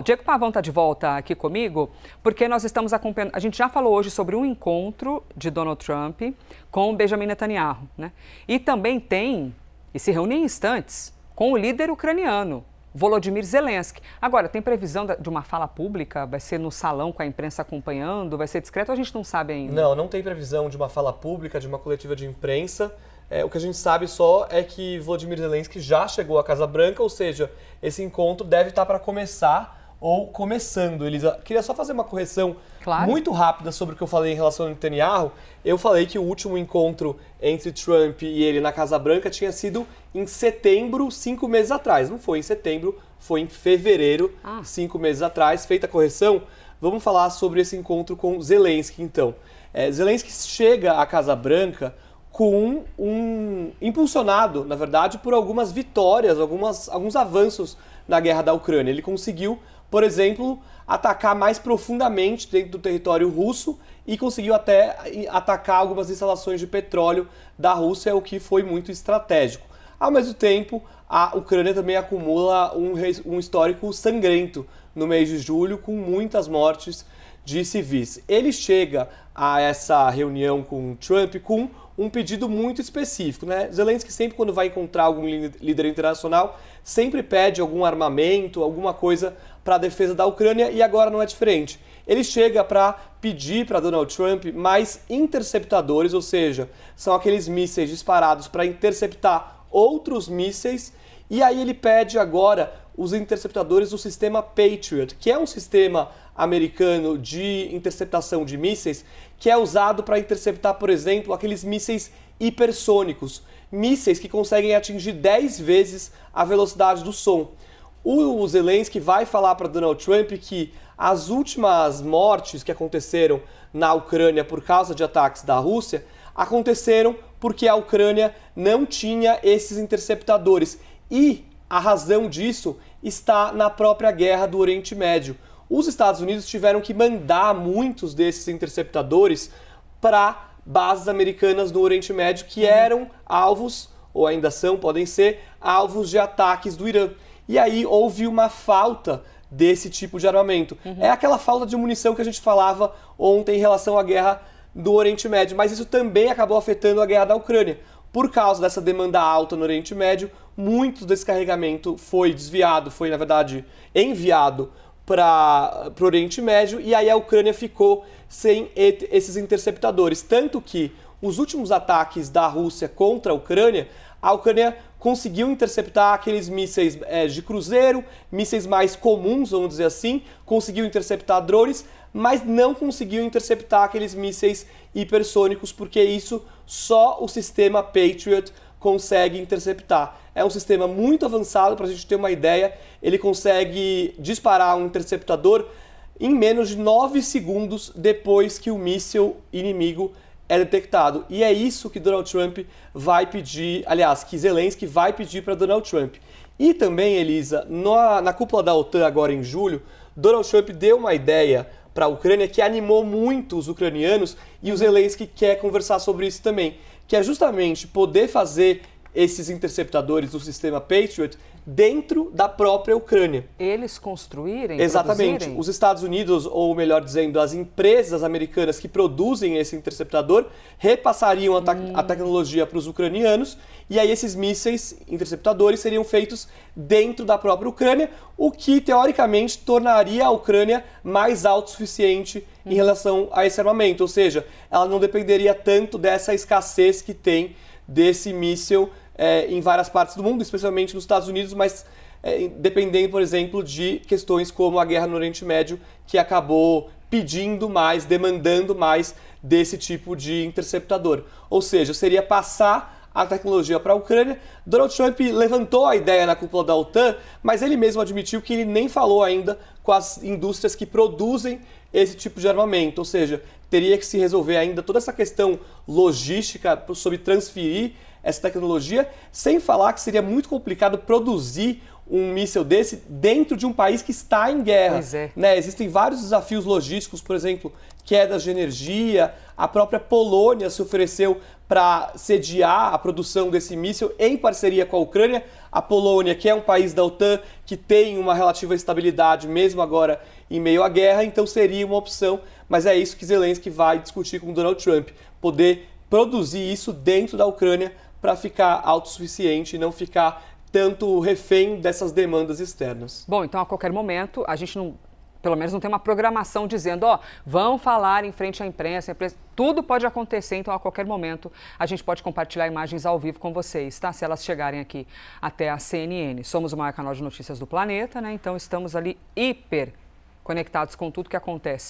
Diego Pavão está de volta aqui comigo, porque nós estamos acompanhando. A gente já falou hoje sobre um encontro de Donald Trump com Benjamin Netanyahu, né? E também e se reúne em instantes, com o líder ucraniano, Volodymyr Zelensky. Agora, tem previsão de uma fala pública? Vai ser no salão com a imprensa acompanhando? Vai ser discreto ou a gente não sabe ainda? Não tem previsão de uma fala pública, de uma coletiva de imprensa. O que a gente sabe só é que Volodymyr Zelensky já chegou à Casa Branca, ou seja, esse encontro deve estar para começar ou começando. Elisa, queria só fazer uma correção muito rápida sobre o que eu falei em relação ao Netanyahu. Eu falei que o último encontro entre Trump e ele na Casa Branca tinha sido em setembro, 5 meses atrás. Não foi em setembro, foi em fevereiro, 5 meses atrás. Feita a correção, vamos falar sobre esse encontro com Zelensky, então. Zelensky chega à Casa Branca com impulsionado, na verdade, por algumas vitórias, alguns avanços na guerra da Ucrânia. Ele conseguiu, por exemplo, atacar mais profundamente dentro do território russo e conseguiu até atacar algumas instalações de petróleo da Rússia, o que foi muito estratégico. Ao mesmo tempo, a Ucrânia também acumula um histórico sangrento no mês de julho, com muitas mortes de civis. Ele chega a essa reunião com Trump com um pedido muito específico, né? Zelensky sempre, quando vai encontrar algum líder internacional, sempre pede algum armamento, alguma coisa para a defesa da Ucrânia, e agora não é diferente. Ele chega para pedir para Donald Trump mais interceptadores, ou seja, são aqueles mísseis disparados para interceptar outros mísseis, e aí ele pede agora os interceptadores do sistema Patriot, que é um sistema americano de interceptação de mísseis, que é usado para interceptar, por exemplo, aqueles mísseis hipersônicos, mísseis que conseguem atingir 10 vezes a velocidade do som. O Zelensky vai falar para Donald Trump que as últimas mortes que aconteceram na Ucrânia por causa de ataques da Rússia aconteceram porque a Ucrânia não tinha esses interceptadores. E a razão disso está na própria guerra do Oriente Médio. Os Estados Unidos tiveram que mandar muitos desses interceptadores para bases americanas no Oriente Médio que eram alvos, ou ainda são, podem ser, alvos de ataques do Irã. E aí houve uma falta desse tipo de armamento. É aquela falta de munição que a gente falava ontem em relação à guerra do Oriente Médio, mas isso também acabou afetando a guerra da Ucrânia. Por causa dessa demanda alta no Oriente Médio, muito desse carregamento foi desviado, foi, na verdade, enviado para o Oriente Médio, e aí a Ucrânia ficou sem esses interceptadores. Tanto que os últimos ataques da Rússia contra a Ucrânia conseguiu interceptar aqueles mísseis de cruzeiro, mísseis mais comuns, vamos dizer assim, conseguiu interceptar drones, mas não conseguiu interceptar aqueles mísseis hipersônicos, porque isso só o sistema Patriot consegue interceptar. É um sistema muito avançado, para a gente ter uma ideia, ele consegue disparar um interceptador em menos de 9 segundos depois que o míssil inimigo é detectado. E é isso que Donald Trump vai pedir, aliás, que Zelensky vai pedir para Donald Trump. E também, Elisa, na cúpula da OTAN agora em julho, Donald Trump deu uma ideia para a Ucrânia que animou muito os ucranianos, e o Zelensky quer conversar sobre isso também, que é justamente poder fazer esses interceptadores do sistema Patriot dentro da própria Ucrânia. Eles construírem, Exatamente. Produzirem? Os Estados Unidos, ou melhor dizendo, as empresas americanas que produzem esse interceptador, repassariam a tecnologia para os ucranianos, e aí esses mísseis interceptadores seriam feitos dentro da própria Ucrânia, o que teoricamente tornaria a Ucrânia mais autossuficiente em relação a esse armamento, ou seja, ela não dependeria tanto dessa escassez que tem desse míssil em várias partes do mundo, especialmente nos Estados Unidos, mas dependendo, por exemplo, de questões como a guerra no Oriente Médio, que acabou pedindo mais, demandando mais desse tipo de interceptador. Ou seja, seria passar a tecnologia para a Ucrânia. Donald Trump levantou a ideia na cúpula da OTAN, mas ele mesmo admitiu que ele nem falou ainda com as indústrias que produzem esse tipo de armamento, ou seja, teria que se resolver ainda toda essa questão logística sobre transferir essa tecnologia, sem falar que seria muito complicado produzir um míssil desse dentro de um país que está em guerra. Pois é. Né? Existem vários desafios logísticos, por exemplo, quedas de energia, a própria Polônia se ofereceu para sediar a produção desse míssil em parceria com a Ucrânia. A Polônia, que é um país da OTAN, que tem uma relativa estabilidade mesmo agora em meio à guerra, então seria uma opção, mas é isso que Zelensky vai discutir com Donald Trump, poder produzir isso dentro da Ucrânia para ficar autossuficiente e não ficar tanto refém dessas demandas externas. Bom, então a qualquer momento, a gente não, pelo menos não tem uma programação dizendo, ó, vão falar em frente à imprensa, tudo pode acontecer, então a qualquer momento a gente pode compartilhar imagens ao vivo com vocês, tá? Se elas chegarem aqui até a CNN. Somos o maior canal de notícias do planeta, né? Então estamos ali hiper conectados com tudo que acontece